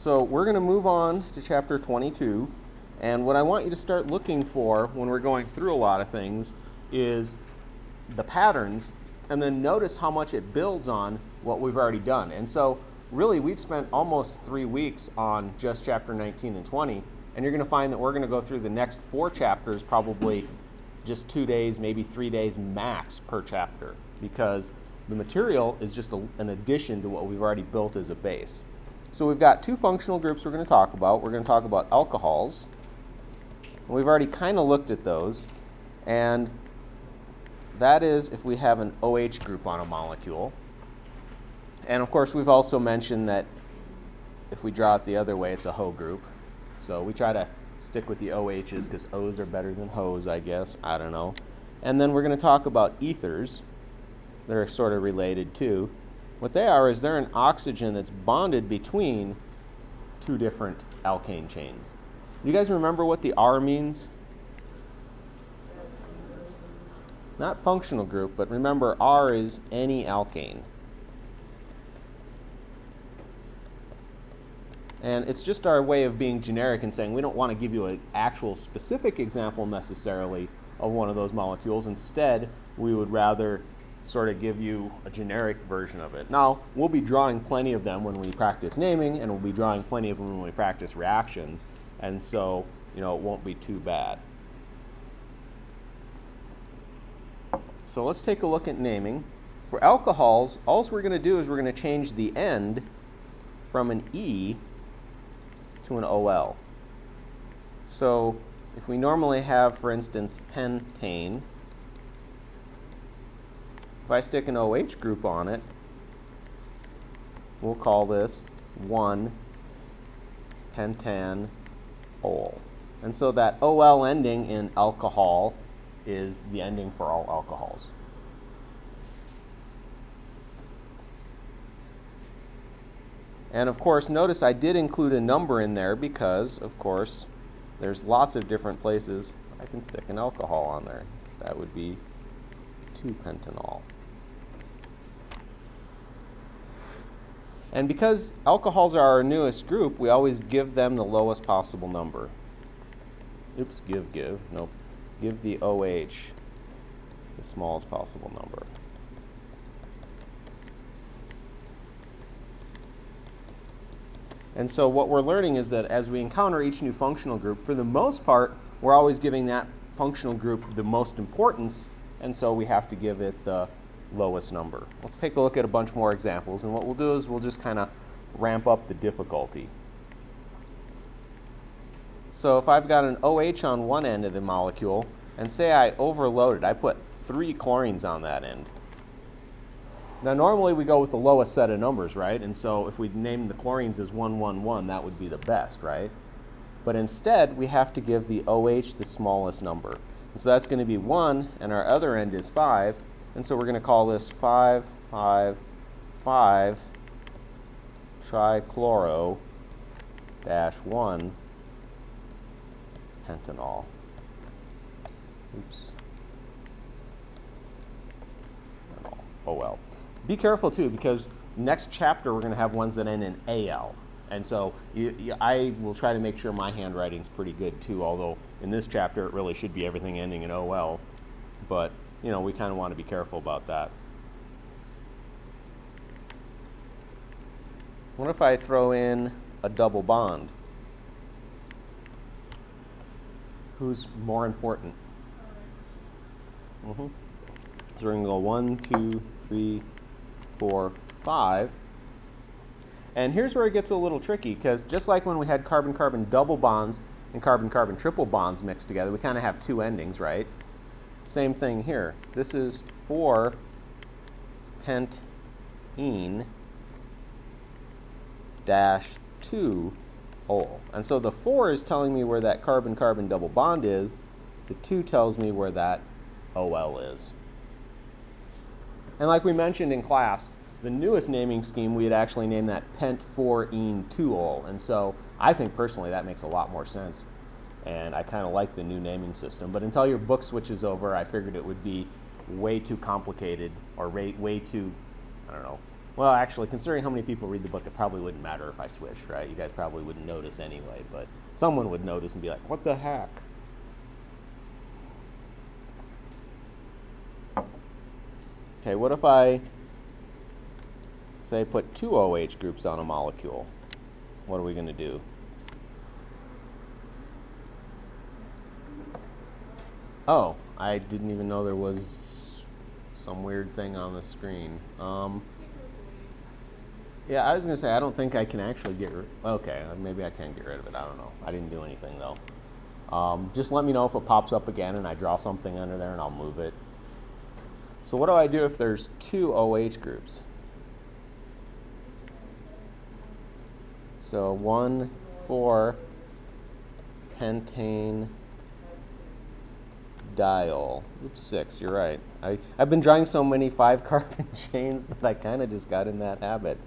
So we're going to move on to chapter 22, and what I want you to start looking for when we're going through a lot of things is the patterns, and then notice how much it builds on what we've already done. And so really we've spent almost 3 weeks on just chapter 19 and 20, and you're going to find that we're going to go through the next 4 chapters probably just 2 days, maybe 3 days max per chapter, because the material is just an addition to what we've already built as a base. So we've got 2 functional groups we're going to talk about. We're going to talk about alcohols. We've already kind of looked at those, and that is if we have an OH group on a molecule. And of course we've also mentioned that if we draw it the other way, it's a HO group. So we try to stick with the OHs because O's are better than HOs, I guess. I don't know. And then we're going to talk about ethers. They're sort of related too. What they are is they're an oxygen that's bonded between 2 different alkane chains. You guys remember what the R means? Not functional group, but remember R is any alkane. And it's just our way of being generic and saying we don't want to give you an actual specific example necessarily of one of those molecules. Instead, we would rather sort of give you a generic version of it. Now, we'll be drawing plenty of them when we practice naming, and we'll be drawing plenty of them when we practice reactions. And so, it won't be too bad. So let's take a look at naming. For alcohols, all we're going to do is we're going to change the end from an E to an OL. So if we normally have, for instance, pentane, if I stick an OH group on it, we'll call this 1-pentanol. And so that OL ending in alcohol is the ending for all alcohols. And of course, notice I did include a number in there because, of course, there's lots of different places I can stick an alcohol on there. That would be 2-pentanol. And because alcohols are our newest group, we always give them the lowest possible number. Oops, nope. Give the OH the smallest possible number. And so what we're learning is that as we encounter each new functional group, for the most part, we're always giving that functional group the most importance, and so we have to give it the lowest number. Let's take a look at a bunch more examples, and what we'll do is we'll just kind of ramp up the difficulty. So if I've got an OH on one end of the molecule, and say I overloaded, I put 3 chlorines on that end. Now normally we go with the lowest set of numbers, right? And so if we name the chlorines as 111, that would be the best, right? But instead we have to give the OH the smallest number. And so that's going to be 1, and our other end is 5. And so we're going to call this 5,5,5 trichloro-1 pentanol. Oops. Oh well. Be careful too, because next chapter we're going to have ones that end in AL. And so I will try to make sure my handwriting's pretty good too, although in this chapter it really should be everything ending in OL. But we kind of want to be careful about that. What if I throw in a double bond? Who's more important? So we're going to go 1, 2, 3, 4, 5. And here's where it gets a little tricky, because just like when we had carbon-carbon double bonds and carbon-carbon triple bonds mixed together, we kind of have 2 endings, right? Same thing here. This is 4-pentene dash 2-ol. And so the 4 is telling me where that carbon-carbon double bond is. The 2 tells me where that OL is. And like we mentioned in class, the newest naming scheme, we had actually named that pent-4-ene-2-ol. And so I think personally that makes a lot more sense. And I kind of like the new naming system. But until your book switches over, I figured it would be way too complicated or way too, I don't know, Well, actually, considering how many people read the book, it probably wouldn't matter if I switched, right? You guys probably wouldn't notice anyway, but someone would notice and be like, what the heck? Okay, what if I, say, put two OH groups on a molecule? What are we going to do? Oh, I didn't even know there was some weird thing on the screen. Yeah, I was going to say, I don't think I can actually get rid. Okay, maybe I can get rid of it. I don't know. I didn't do anything, though. Just let me know if it pops up again and I draw something under there and I'll move it. So what do I do if there's two OH groups? So 1,4-pentane diol. Oops, 6, you're right. I've been drawing so many 5-carbon chains that I kind of just got in that habit.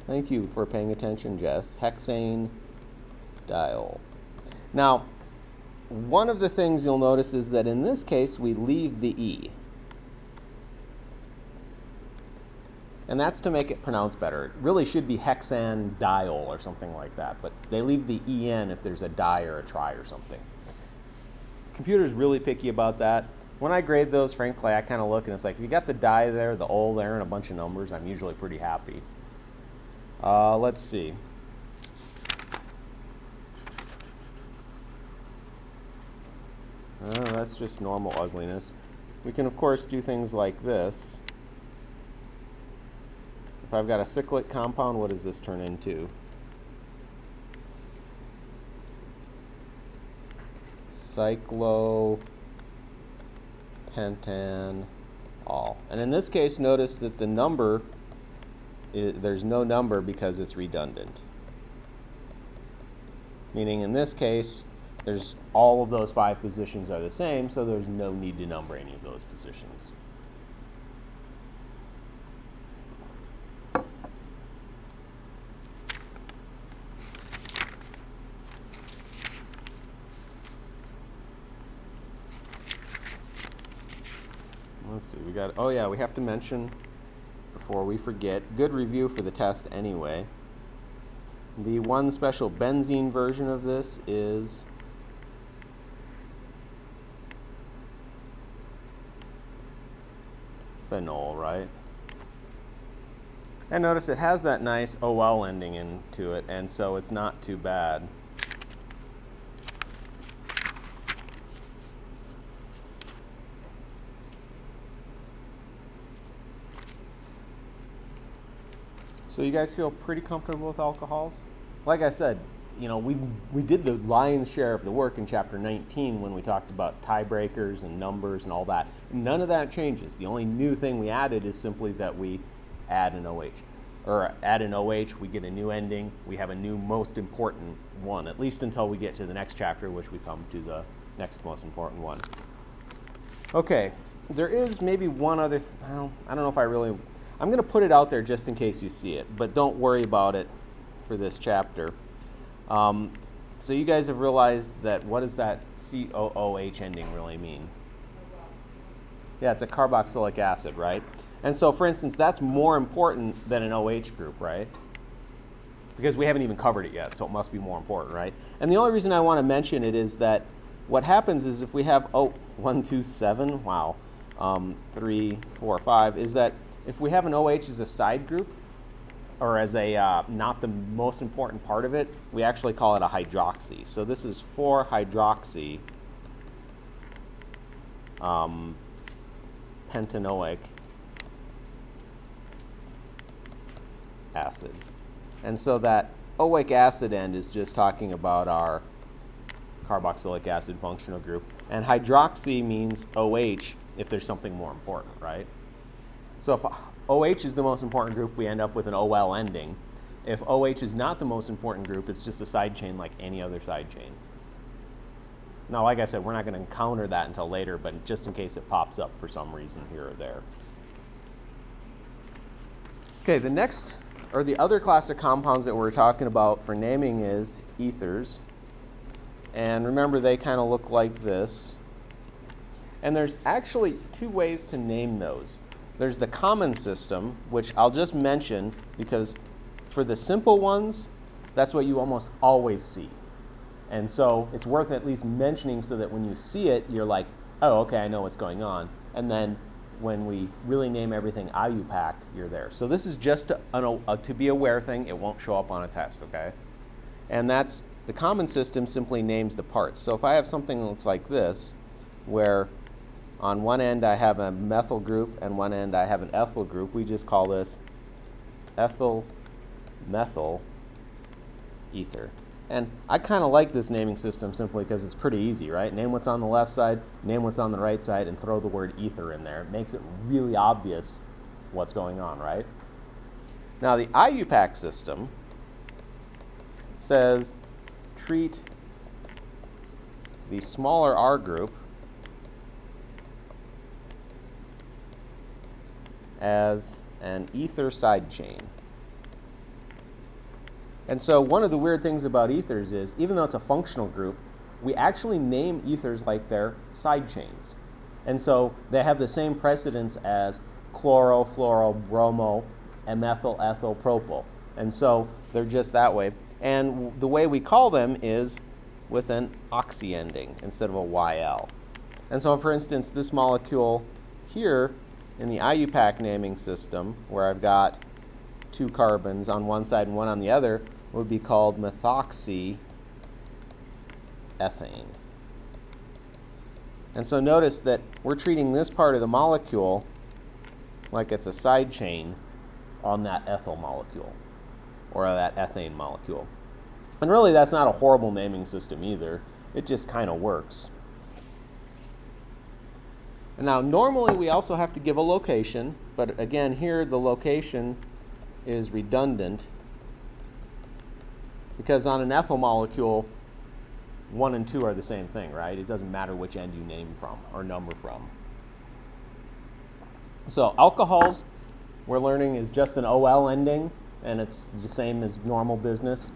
Thank you for paying attention, Jess. Hexane diol. Now, one of the things you'll notice is that in this case we leave the E. And that's to make it pronounce better. It really should be hexanediol or something like that, but they leave the EN if there's a di or a tri or something. Computer's really picky about that. When I grade those, frankly, I kind of look and it's like, if you got the di there, the ol there, and a bunch of numbers, I'm usually pretty happy. Let's see. That's just normal ugliness. We can, of course, do things like this. If I've got a cyclic compound, what does this turn into? Cyclopentanol. And in this case, notice that the number, there's no number because it's redundant. Meaning in this case, there's all of those 5 positions are the same, so there's no need to number any of those positions. Let's see, we got, oh yeah, we have to mention, before we forget, good review for the test anyway. The one special benzene version of this is phenol, right? And notice it has that nice OL ending into it, and so it's not too bad. So you guys feel pretty comfortable with alcohols? Like I said, you know, we did the lion's share of the work in chapter 19 when we talked about tiebreakers and numbers and all that. None of that changes. The only new thing we added is simply that we add an OH. Or add an OH, we get a new ending, we have a new most important one, at least until we get to the next chapter, which we come to the next most important one. Okay, there is maybe one other, I don't know if I really, I'm going to put it out there just in case you see it, but don't worry about it for this chapter. So you guys have realized that, what does that COOH ending really mean? Yeah, it's a carboxylic acid, right? And so, for instance, that's more important than an OH group, right? Because we haven't even covered it yet, so it must be more important, right? And the only reason I want to mention it is that what happens is if we have, 1, 2, 7, wow, 3, 4, 5, is that if we have an OH as a side group, or as a not the most important part of it, we actually call it a hydroxy. So this is 4-hydroxy pentanoic acid. And so that oic acid end is just talking about our carboxylic acid functional group. And hydroxy means OH if there's something more important, right? So if OH is the most important group, we end up with an OL ending. If OH is not the most important group, it's just a side chain like any other side chain. Now, like I said, we're not going to encounter that until later, but just in case it pops up for some reason here or there. Okay, the next, or the other class of compounds that we're talking about for naming is ethers. And remember, they kind of look like this. And there's actually 2 ways to name those. there's the common system, which I'll just mention because for the simple ones, that's what you almost always see. And so it's worth at least mentioning so that when you see it, you're like, oh, okay, I know what's going on. And then when we really name everything IUPAC, you're there. So this is just a to be aware thing. It won't show up on a test, okay? And that's the common system simply names the parts. So if I have something that looks like this, where on one end I have a methyl group and one end I have an ethyl group, we just call this ethyl methyl ether. And I kind of like this naming system simply because it's pretty easy, right? Name what's on the left side, name what's on the right side, and throw the word ether in there. It makes it really obvious what's going on, right? Now the IUPAC system says treat the smaller R group as an ether side chain. And so one of the weird things about ethers is, even though it's a functional group, we actually name ethers like they're side chains. And so they have the same precedence as chloro, fluoro, bromo, methyl, ethyl, propyl. And so they're just that way. And the way we call them is with an oxy ending instead of a YL. And so for instance, this molecule here in the IUPAC naming system, where I've got 2 carbons on one side and one on the other, would be called methoxyethane. And so notice that we're treating this part of the molecule like it's a side chain on that ethyl molecule or that ethane molecule. And really that's not a horrible naming system either. It just kind of works. And now normally we also have to give a location, but again here the location is redundant because on an ethyl molecule 1 and 2 are the same thing, right? It doesn't matter which end you name from or number from. So alcohols, we're learning, is just an OL ending, and it's the same as normal business.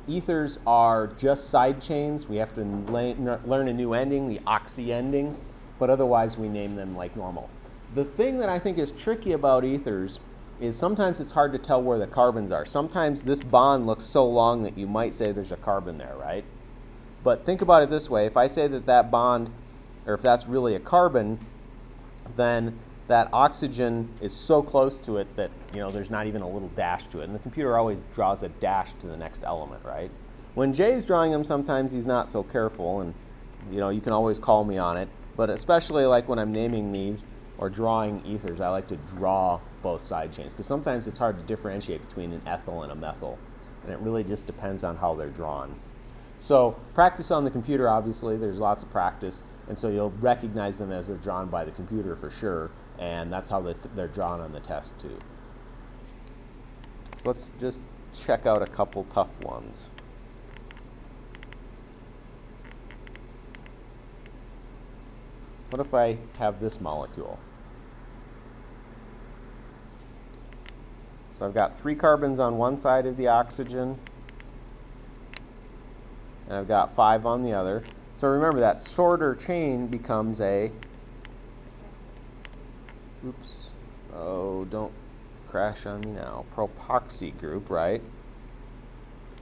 Ethers are just side chains. We have to learn a new ending, the oxy ending, but otherwise we name them like normal. The thing that I think is tricky about ethers is sometimes it's hard to tell where the carbons are. Sometimes this bond looks so long that you might say there's a carbon there, right? But think about it this way. If I say that that bond, or if that's really a carbon, then that oxygen is so close to it that, you know, there's not even a little dash to it. And the computer always draws a dash to the next element, right? When Jay's drawing them, sometimes he's not so careful, and, you know, you can always call me on it. But especially like when I'm naming these or drawing ethers, I like to draw both side chains, because sometimes it's hard to differentiate between an ethyl and a methyl, and it really just depends on how they're drawn. So practice on the computer, obviously, there's lots of practice, and so you'll recognize them as they're drawn by the computer for sure, and that's how they're drawn on the test too. So let's just check out a couple tough ones. What if I have this molecule? So I've got 3 carbons on one side of the oxygen, and I've got 5 on the other. So remember, that shorter chain becomes a, oops, oh, don't crash on me now, propoxy group, right?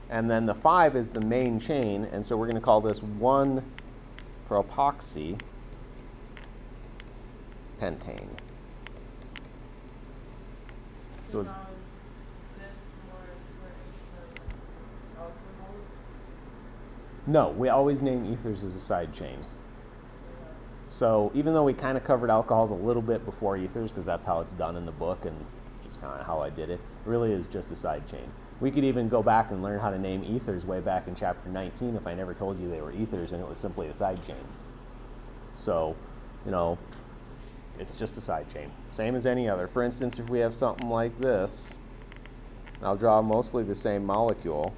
And then the 5 is the main chain, and so we're going to call this 1-propoxy pentane. So it's no, we always name ethers as a side chain. So even though we kind of covered alcohols a little bit before ethers, because that's how it's done in the book, and it's just kind of how I did it, really is just a side chain. We could even go back and learn how to name ethers way back in chapter 19 if I never told you they were ethers and it was simply a side chain. So, you know, it's just a side chain, same as any other. For instance, if we have something like this, I'll draw mostly the same molecule.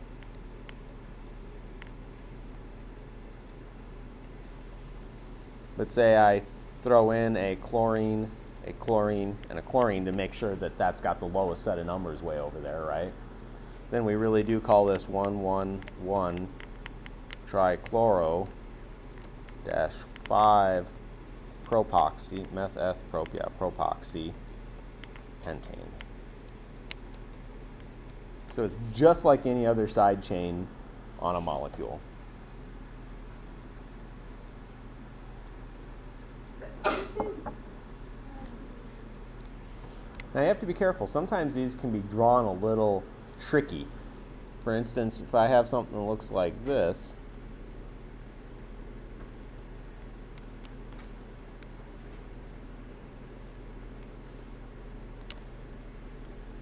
But say I throw in a chlorine, and a chlorine to make sure that that's got the lowest set of numbers way over there, right? Then we really do call this 1,1,1 trichloro -5 propoxy, propoxy pentane. So it's just like any other side chain on a molecule. Now you have to be careful. Sometimes these can be drawn a little tricky. For instance, if I have something that looks like this,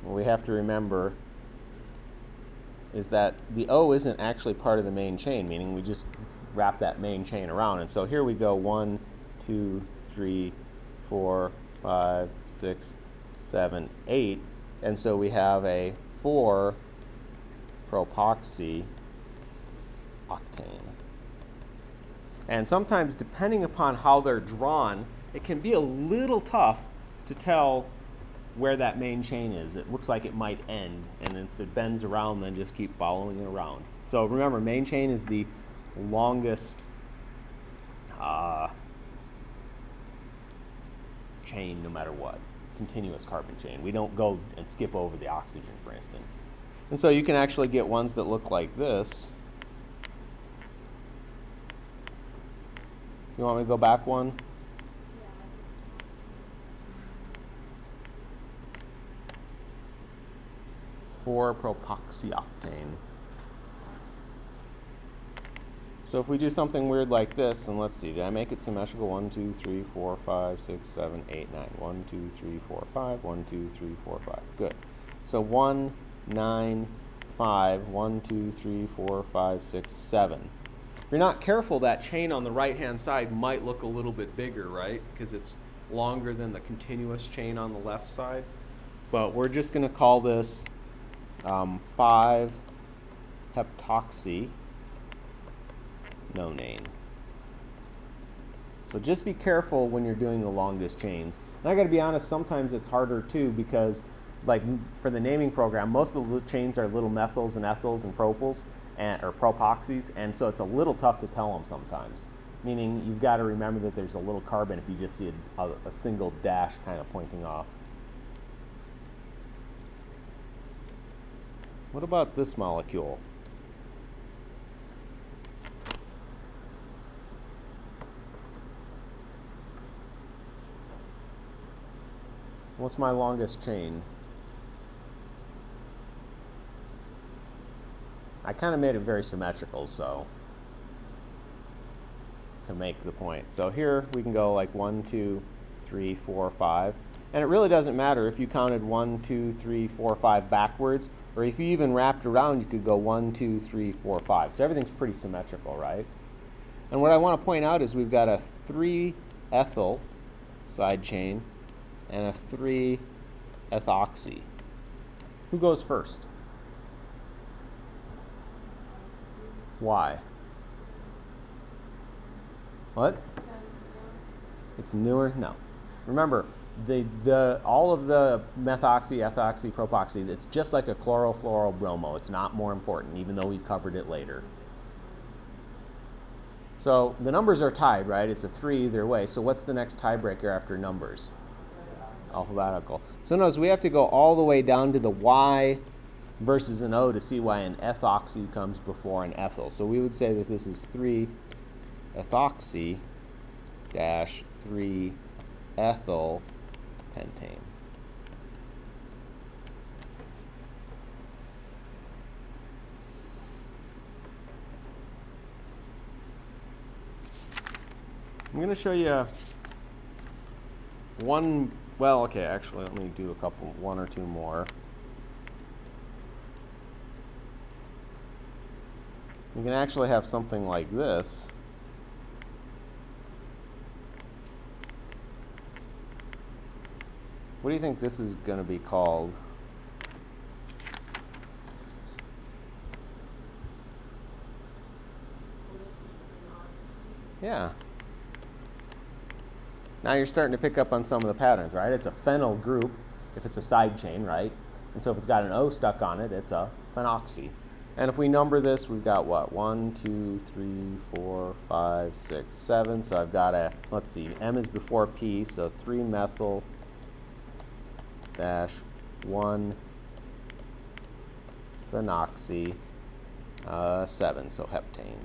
what we have to remember is that the O isn't actually part of the main chain, meaning we just wrap that main chain around. And so here we go 1, 2, 3, 4, 5, 6, 7, 8. And so we have a 4 propoxy octane. And sometimes, depending upon how they're drawn, it can be a little tough to tell where that main chain is. It looks like it might end, and if it bends around, then just keep following it around. So remember, main chain is the longest chain no matter what, continuous carbon chain. We don't go and skip over the oxygen, for instance. And so you can actually get ones that look like this. You want me to go back one? 4 propoxyoctane. So if we do something weird like this, and let's see, did I make it symmetrical? 1, 2, 3, 4, 5, 6, 7, 8, 9. 1, 2, 3, 4, 5. 1, 2, 3, 4, 5. Good. So 1, 9, 5. 1, 2, 3, 4, 5, 6, 7. If you're not careful, that chain on the right-hand side might look a little bit bigger, right? Because it's longer than the continuous chain on the left side. But we're just going to call this 5 heptoxy nonane. So just be careful when you're doing the longest chains. And I got to be honest, sometimes it's harder too, because like for the naming program, most of the chains are little methyls and ethyls and propyls, or propoxys, and so it's a little tough to tell them sometimes. Meaning you've got to remember that there's a little carbon if you just see a single dash kind of pointing off. What about this molecule? What's my longest chain? I kind of made it very symmetrical, so to make the point. So here we can go like 1, 2, 3, 4, 5. And it really doesn't matter if you counted 1, 2, 3, 4, 5 backwards, or if you even wrapped around, you could go 1, 2, 3, 4, 5. So everything's pretty symmetrical, right? And what I want to point out is we've got a 3-ethyl side chain and a 3-ethoxy. Who goes first? Why? What? It's newer? No. Remember, all of the methoxy, ethoxy, propoxy, it's just like a chlorofluorobromo. It's not more important, even though we've covered it later. So the numbers are tied, right? It's a 3 either way. So what's the next tiebreaker after numbers? Alphabetical. So notice we have to go all the way down to the Y versus an O to see why an ethoxy comes before an ethyl. So we would say that this is 3-ethoxy dash 3-ethyl pentane. I'm going to show you well, okay, actually, let me do one or two more. You can actually have something like this. What do you think this is going to be called? Yeah. Now you're starting to pick up on some of the patterns, right? It's a phenyl group if it's a side chain, right? And so if it's got an O stuck on it, it's a phenoxy. And if we number this, we've got what? 1, 2, 3, 4, 5, 6, 7. So I've got a, let's see, M is before P, so 3-methyl dash 1-phenoxy 7, so heptane.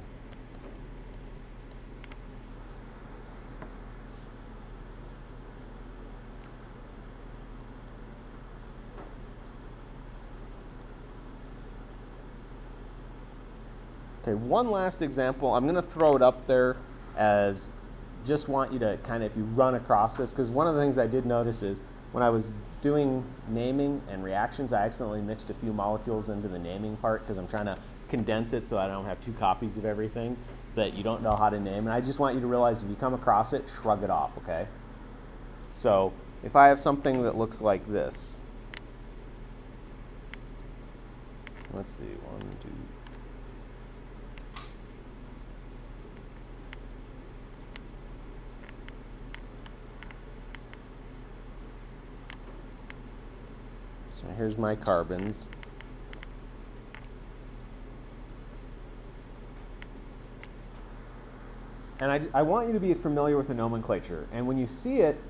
Okay, one last example. I'm going to throw it up there as just want you to kind of, if you run across this, because one of the things I did notice is when I was doing naming and reactions, I accidentally mixed a few molecules into the naming part because I'm trying to condense it so I don't have 2 copies of everything that you don't know how to name. And I just want you to realize if you come across it, shrug it off, okay? So if I have something that looks like this, let's see, 1, 2. So here's my carbons. And I want you to be familiar with the nomenclature. And when you see it,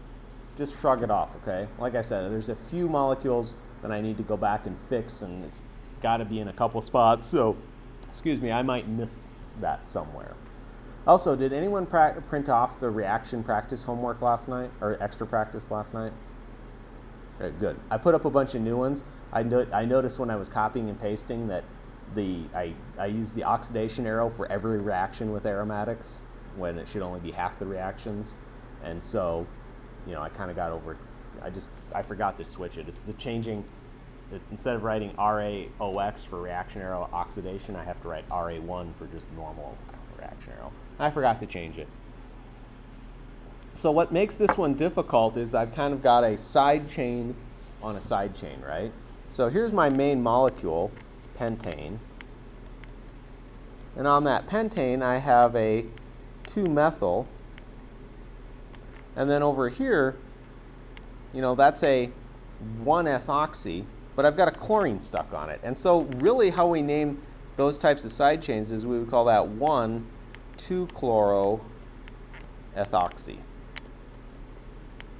just shrug it off, okay? Like I said, there's a few molecules that I need to go back and fix, and it's got to be in a couple spots. So, excuse me, I might miss that somewhere. Also, did anyone print off the reaction practice homework last night, or extra practice last night? Okay, good. I put up a bunch of new ones. I noticed when I was copying and pasting that I used the oxidation arrow for every reaction with aromatics when it should only be half the reactions. And so, you know, I kind of got over, I forgot to switch it. It's the changing, it's instead of writing RAOX for reaction arrow oxidation, I have to write RA1 for just normal reaction arrow. I forgot to change it. So what makes this one difficult is I've kind of got a side chain on a side chain, right? So here's my main molecule, pentane. And on that pentane, I have a 2-methyl. And then over here, you know, that's a 1-ethoxy, but I've got a chlorine stuck on it. And so really how we name those types of side chains is we would call that 1,2-chloroethoxy.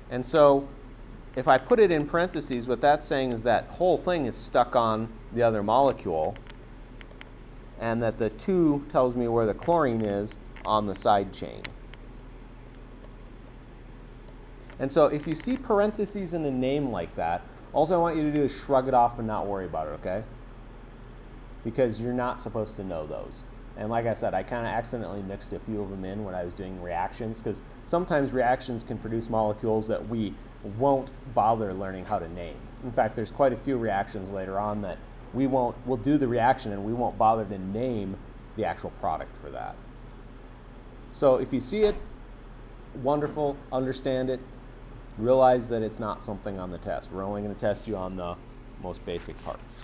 And so if I put it in parentheses, what that's saying is that whole thing is stuck on the other molecule, and that the 2 tells me where the chlorine is on the side chain. And so if you see parentheses in a name like that, all I want you to do is shrug it off and not worry about it, okay? Because you're not supposed to know those. And like I said, I kind of accidentally mixed a few of them in when I was doing reactions, because sometimes reactions can produce molecules that we won't bother learning how to name. In fact, there's quite a few reactions later on that we'll do the reaction and we won't bother to name the actual product for that. So if you see it, wonderful, understand it, realize that it's not something on the test. We're only going to test you on the most basic parts.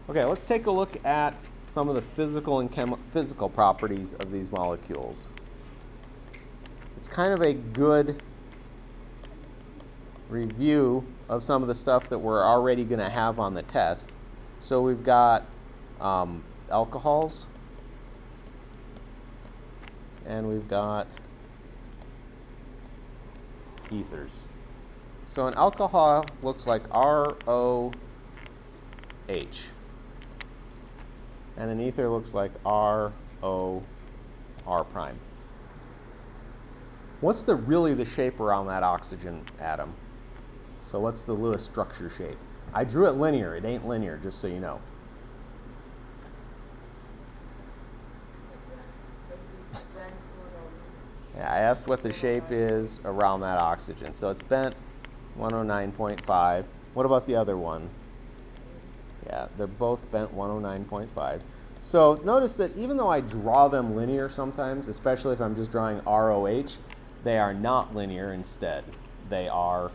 Okay, let's take a look at some of the physical and physical properties of these molecules. It's kind of a good review of some of the stuff that we're already going to have on the test. So we've got alcohols, and we've got ethers. So an alcohol looks like ROH, and an ether looks like ROR prime. What's really the shape around that oxygen atom? So what's the Lewis structure shape? I drew it linear. It ain't linear, just so you know. Yeah, I asked what the shape is around that oxygen. So it's bent 109.5. What about the other one? Yeah, they're both bent 109.5s. So notice that even though I draw them linear sometimes, especially if I'm just drawing ROH, they are not linear. Instead, they are...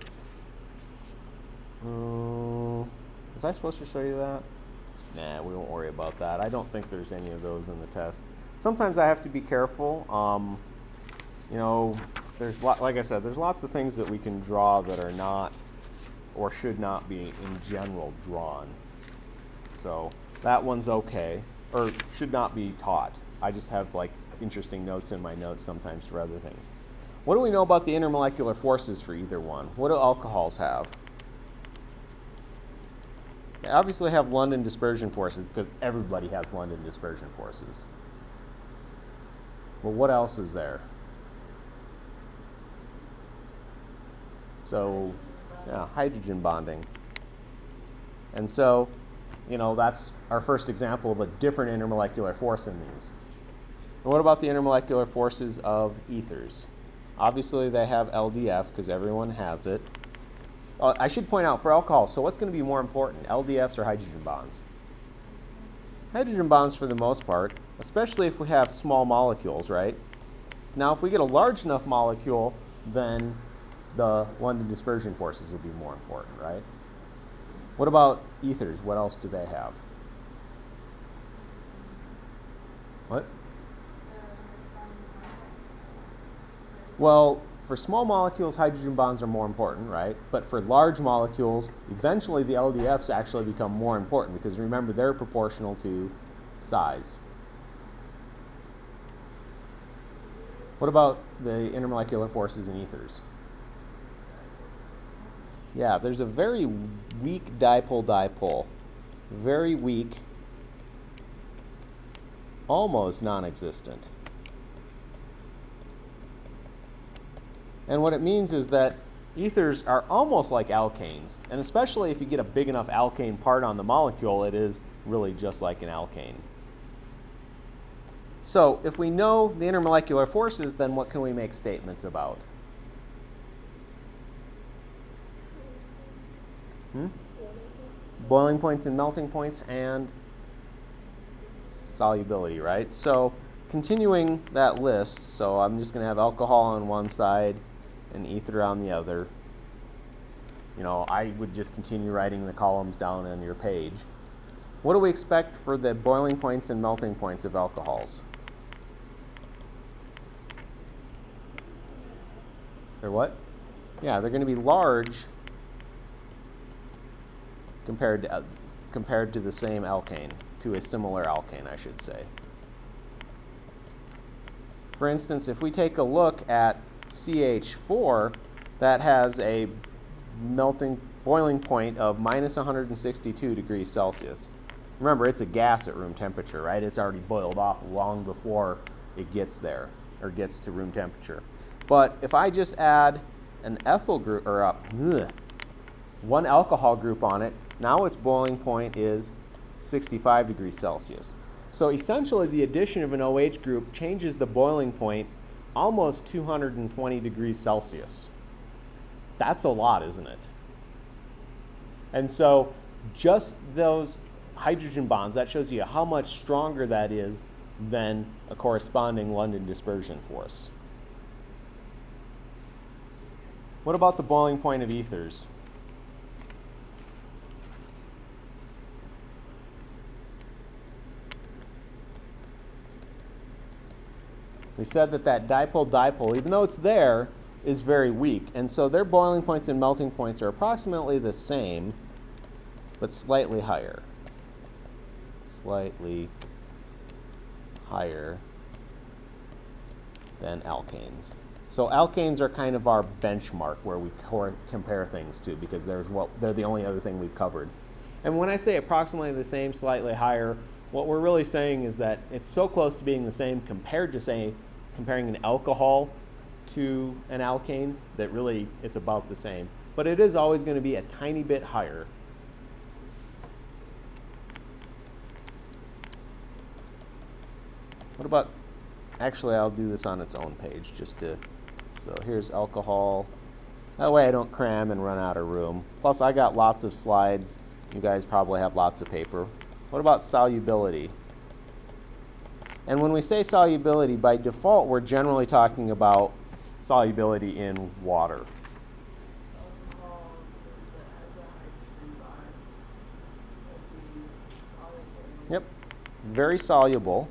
was I supposed to show you that? Nah, we won't worry about that. I don't think there's any of those in the test. Sometimes I have to be careful. You know, like I said, there's lots of things that we can draw that are not or should not be in general drawn. So That one's okay, or should not be taught. I just have like interesting notes in my notes sometimes for other things. What do we know about the intermolecular forces for either one? What do alcohols have? They obviously have London dispersion forces because everybody has London dispersion forces. Well, what else is there? So, yeah, hydrogen bonding. And so, you know, that's our first example of a different intermolecular force in these. And what about the intermolecular forces of ethers? Obviously, they have LDF because everyone has it. I should point out for alcohols, so what's going to be more important, LDFs or hydrogen bonds? Hydrogen bonds for the most part, especially if we have small molecules, right? Now, if we get a large enough molecule, then the London dispersion forces will be more important, right? What about ethers? What else do they have? What? Well, for small molecules, hydrogen bonds are more important, right? But for large molecules, eventually the LDFs actually become more important because remember, they're proportional to size. What about the intermolecular forces in ethers? Yeah, there's a very weak dipole-dipole. Very weak, almost non-existent. And what it means is that ethers are almost like alkanes. And especially if you get a big enough alkane part on the molecule, it is really just like an alkane. So if we know the intermolecular forces, then what can we make statements about? Boiling points and melting points and solubility, right? So continuing that list, so I'm just going to have alcohol on one side and ether on the other. You know, I would just continue writing the columns down on your page. What do we expect for the boiling points and melting points of alcohols? They're what? Yeah, they're going to be large compared to the same alkane, to a similar alkane, I should say. For instance, if we take a look at CH4, that has a boiling point of minus 162 degrees Celsius. Remember, it's a gas at room temperature, right? It's already boiled off long before it gets there, or gets to room temperature. But if I just add an ethyl group, or one alcohol group on it, now its boiling point is 65 degrees Celsius. So essentially, the addition of an OH group changes the boiling point almost 220 degrees Celsius. That's a lot, isn't it? And so just those hydrogen bonds, that shows you how much stronger that is than a corresponding London dispersion force. What about the boiling point of ethers? We said that dipole-dipole, even though it's there, is very weak. And so their boiling points and melting points are approximately the same, but slightly higher. Slightly higher than alkanes. So alkanes are kind of our benchmark where we compare things to, because they're the only other thing we've covered. And when I say approximately the same, slightly higher, what we're really saying is that it's so close to being the same compared to, say, comparing an alcohol to an alkane that really it's about the same. But it is always going to be a tiny bit higher. What about, actually I'll do this on its own page just to, so here's alcohol. That way I don't cram and run out of room. Plus I got lots of slides. You guys probably have lots of paper. What about solubility? And when we say solubility, by default, we're generally talking about solubility in water. Yep, very soluble.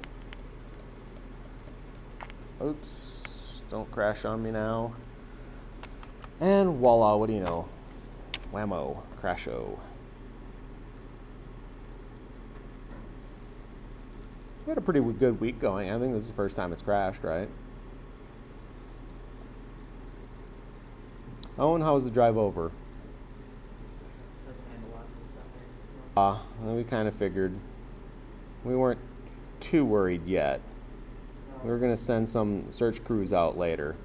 Oops, don't crash on me now. And voila, what do you know? Whammo, crasho. We had a pretty good week going. I think this is the first time it's crashed, right? Owen, how was the drive over? We kind of figured. We weren't too worried yet. We were going to send some search crews out later.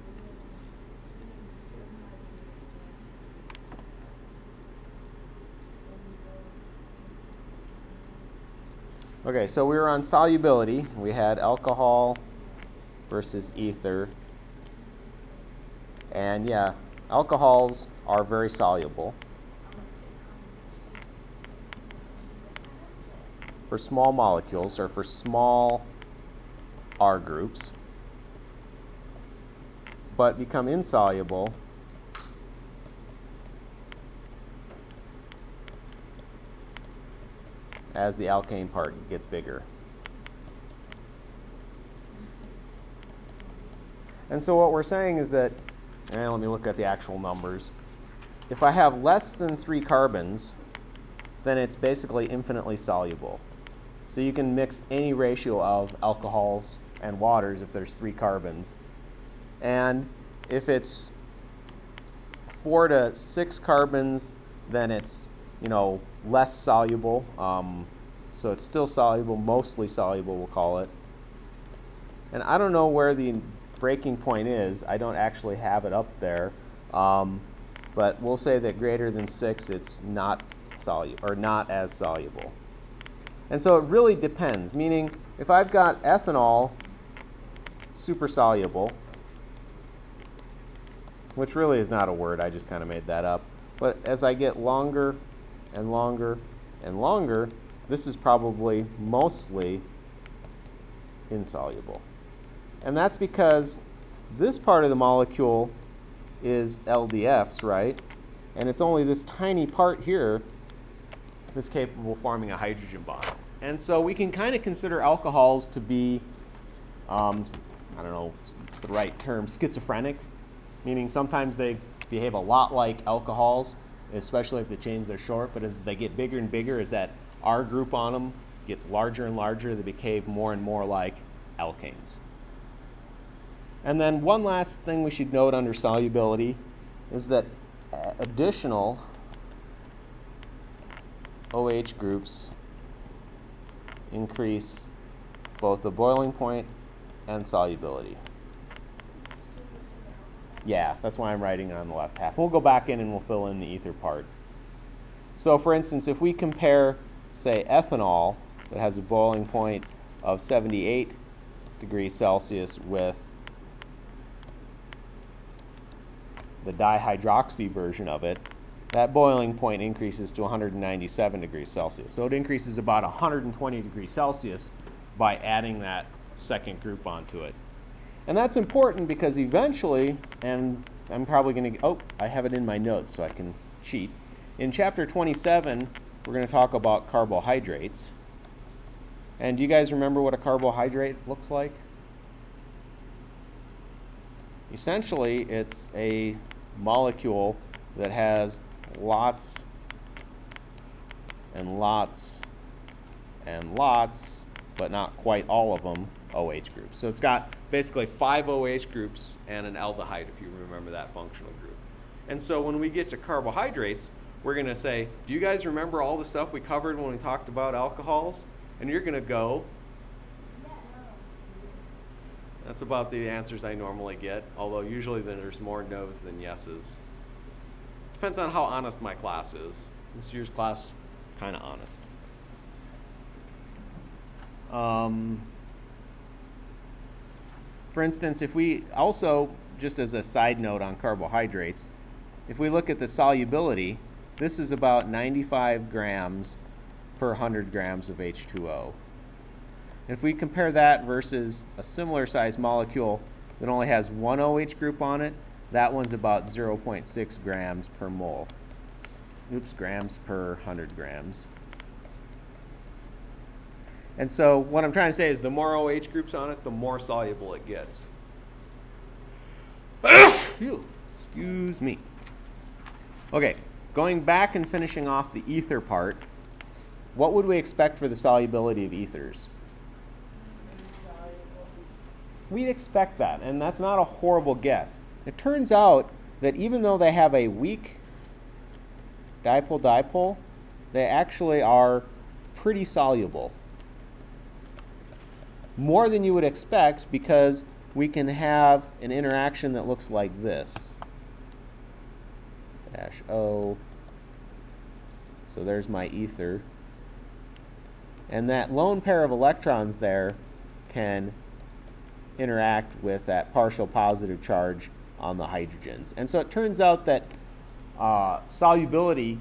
Okay, so we were on solubility. We had alcohol versus ether. And yeah, alcohols are very soluble. For small molecules, or for small R groups, but become insoluble as the alkane part gets bigger. And so what we're saying is that, let me look at the actual numbers. If I have less than 3 carbons, then it's basically infinitely soluble. So you can mix any ratio of alcohols and waters if there's 3 carbons. And if it's 4 to 6 carbons, then it's, less soluble. So it's still soluble, mostly soluble, we'll call it. And I don't know where the breaking point is. I don't actually have it up there. But we'll say that greater than 6, it's not soluble, or not as soluble. And so it really depends, meaning if I've got ethanol super soluble, which really is not a word, I just kind of made that up, but as I get longer and longer and longer, this is probably mostly insoluble. And that's because this part of the molecule is LDFs, right? And it's only this tiny part here that's capable of forming a hydrogen bond. And so we can kind of consider alcohols to be, I don't know if it's the right term, schizophrenic, meaning sometimes they behave a lot like alcohols, especially if the chains are short, but as they get bigger and bigger, as that R group on them gets larger and larger, they behave more and more like alkanes. And then one last thing we should note under solubility is that additional OH groups increase both the boiling point and solubility. Yeah, that's why I'm writing it on the left half. We'll go back in and we'll fill in the ether part. So for instance, if we compare, say, ethanol that has a boiling point of 78 degrees Celsius with the dihydroxy version of it, that boiling point increases to 197 degrees Celsius. So it increases about 120 degrees Celsius by adding that second group onto it. And that's important because eventually, and I'm probably going to, I have it in my notes so I can cheat. In chapter 27, we're going to talk about carbohydrates. And do you guys remember what a carbohydrate looks like? Essentially, it's a molecule that has lots and lots and lots, but not quite all of them, OH groups. So it's got basically 5 OH groups and an aldehyde, if you remember that functional group. And so when we get to carbohydrates, we're going to say, do you guys remember all the stuff we covered when we talked about alcohols? And you're going to go, that's about the answers I normally get, although usually there's more no's than yeses. Depends on how honest my class is. This year's class, kind of honest. For instance, if we also, just as a side note on carbohydrates, if we look at the solubility, this is about 95 grams per 100 grams of H2O. And if we compare that versus a similar sized molecule that only has one OH group on it, that one's about 0.6 grams per mole. Oops, grams per 100 grams. And so what I'm trying to say is the more OH groups on it, the more soluble it gets. Excuse me. Okay, going back and finishing off the ether part, what would we expect for the solubility of ethers? we'd expect that, and that's not a horrible guess. It turns out that even though they have a weak dipole-dipole, they actually are pretty soluble. More than you would expect, because we can have an interaction that looks like this. Dash O. So there's my ether. And that lone pair of electrons there can interact with that partial positive charge on the hydrogens. And so it turns out that solubility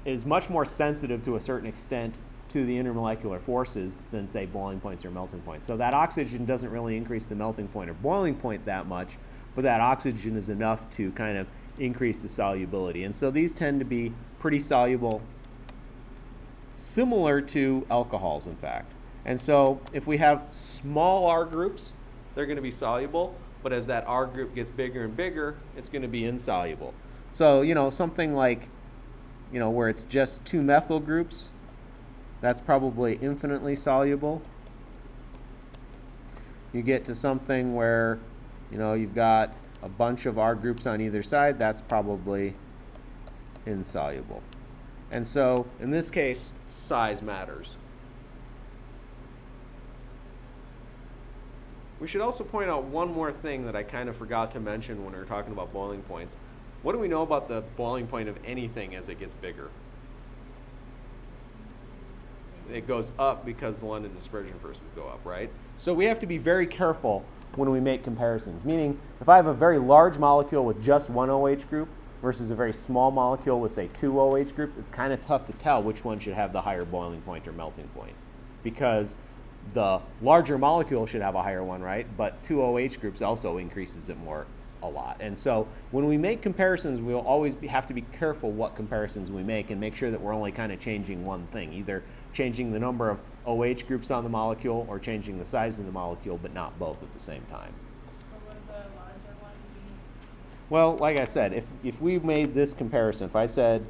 is much more sensitive to a certain extent to the intermolecular forces than, say, boiling points or melting points. So that oxygen doesn't really increase the melting point or boiling point that much, but that oxygen is enough to kind of increase the solubility. And so these tend to be pretty soluble, similar to alcohols, in fact. And so if we have small R groups, they're going to be soluble, but as that R group gets bigger and bigger, it's going to be insoluble. So, something like, where it's just two methyl groups, that's probably infinitely soluble. You get to something where, you've got a bunch of R groups on either side, that's probably insoluble. And so, in this case, size matters. We should also point out one more thing that I kind of forgot to mention when we were talking about boiling points. What do we know about the boiling point of anything as it gets bigger? It goes up because the London dispersion forces go up, right? So we have to be very careful when we make comparisons. Meaning, if I have a very large molecule with just one OH group versus a very small molecule with, say, two OH groups, it's kind of tough to tell which one should have the higher boiling point or melting point. Because the larger molecule should have a higher one, right? But two OH groups also increases it more a lot. And so when we make comparisons, we'll always have to be careful what comparisons we make and make sure that we're only kind of changing one thing, either changing the number of OH groups on the molecule or changing the size of the molecule, but not both at the same time. What would the larger one be? Well, like I said, if we made this comparison, if I said,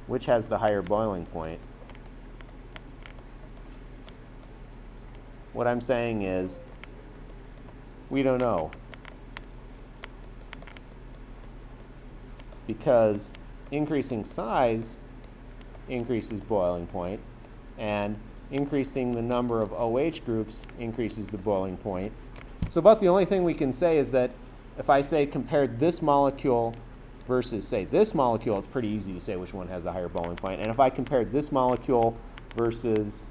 which has the higher boiling point, what I'm saying is, we don't know. Because increasing size increases boiling point, and increasing the number of OH groups increases the boiling point. So about the only thing we can say is that if I say compared this molecule versus, say, this molecule, it's pretty easy to say which one has the higher boiling point. And if I compared this molecule versus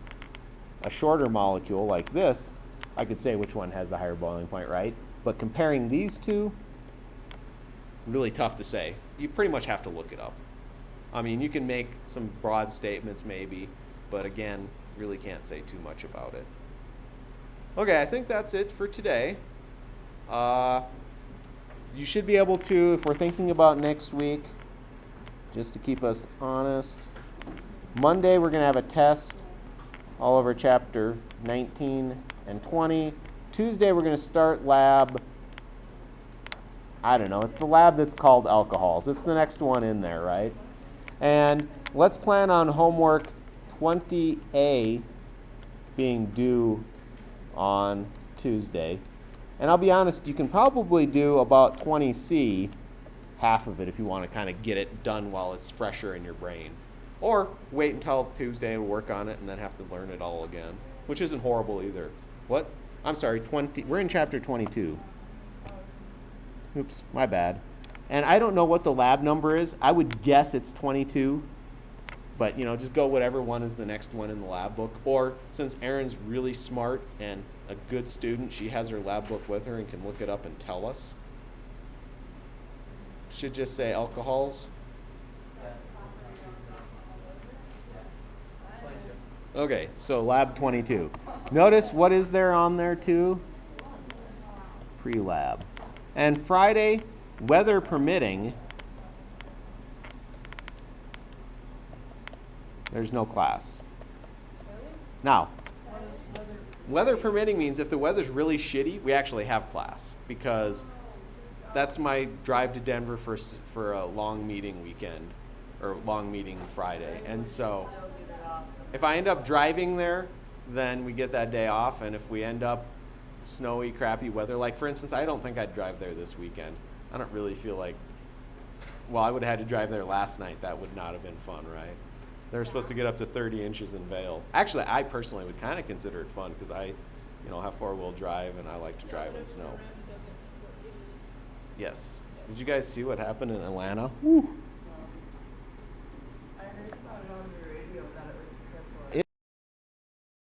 a shorter molecule like this, I could say which one has the higher boiling point, right? But comparing these two, really tough to say. You pretty much have to look it up. I mean, you can make some broad statements maybe, but again, really can't say too much about it. Okay, I think that's it for today. You should be able to, if we're thinking about next week, just to keep us honest, Monday we're going to have a test all over chapter 19 and 20. Tuesday we're going to start lab, I don't know, it's the lab that's called alcohols. It's the next one in there, right? And let's plan on homework 20A being due on Tuesday. And I'll be honest, you can probably do about 20C, half of it, if you want to kind of get it done while it's fresher in your brain. Or wait until Tuesday and work on it and then have to learn it all again, which isn't horrible either. What? I'm sorry, we're in chapter 22. Oops, my bad. And I don't know what the lab number is. I would guess it's 22. But, just go whatever one is the next one in the lab book. Or, since Erin's really smart and a good student, she has her lab book with her and can look it up and tell us. Should just say alcohols. Okay, so lab 22. Notice what is there on there too? Pre-lab. And Friday, weather permitting, there's no class. Now, weather permitting means if the weather's really shitty, we actually have class, because that's my drive to Denver for a long meeting weekend. or long meeting Friday. And so if I end up driving there, then we get that day off. And if we end up snowy, crappy weather, like for instance, I don't think I'd drive there this weekend. I don't really feel like, well, I would have had to drive there last night. That would not have been fun, right? They're supposed to get up to 30 inches in Vail. Actually, I personally would kind of consider it fun because I, have four-wheel drive and I like to drive in snow. Yes. Did you guys see what happened in Atlanta? Woo.